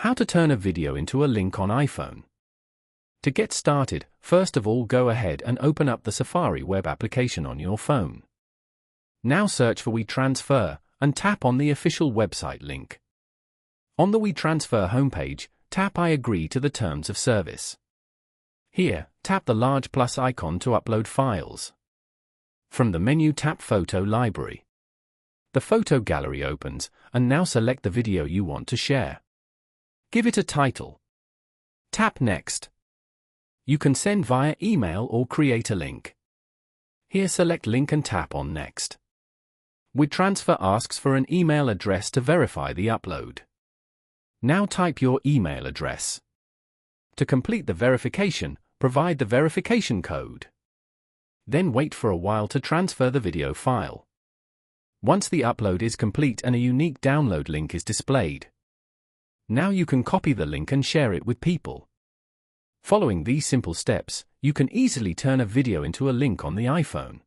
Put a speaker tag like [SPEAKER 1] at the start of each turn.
[SPEAKER 1] How to turn a video into a link on iPhone. To get started, first of all go ahead and open up the Safari web application on your phone. Now search for WeTransfer and tap on the official website link. On the WeTransfer homepage, tap I agree to the terms of service. Here, tap the large plus icon to upload files. From the menu, tap Photo Library. The photo gallery opens, and now select the video you want to share. Give it a title. Tap Next. You can send via email or create a link. Here select Link and tap on Next. WeTransfer asks for an email address to verify the upload. Now type your email address. To complete the verification, provide the verification code. Then wait for a while to transfer the video file. Once the upload is complete and a unique download link is displayed. Now you can copy the link and share it with people. Following these simple steps, you can easily turn a video into a link on the iPhone.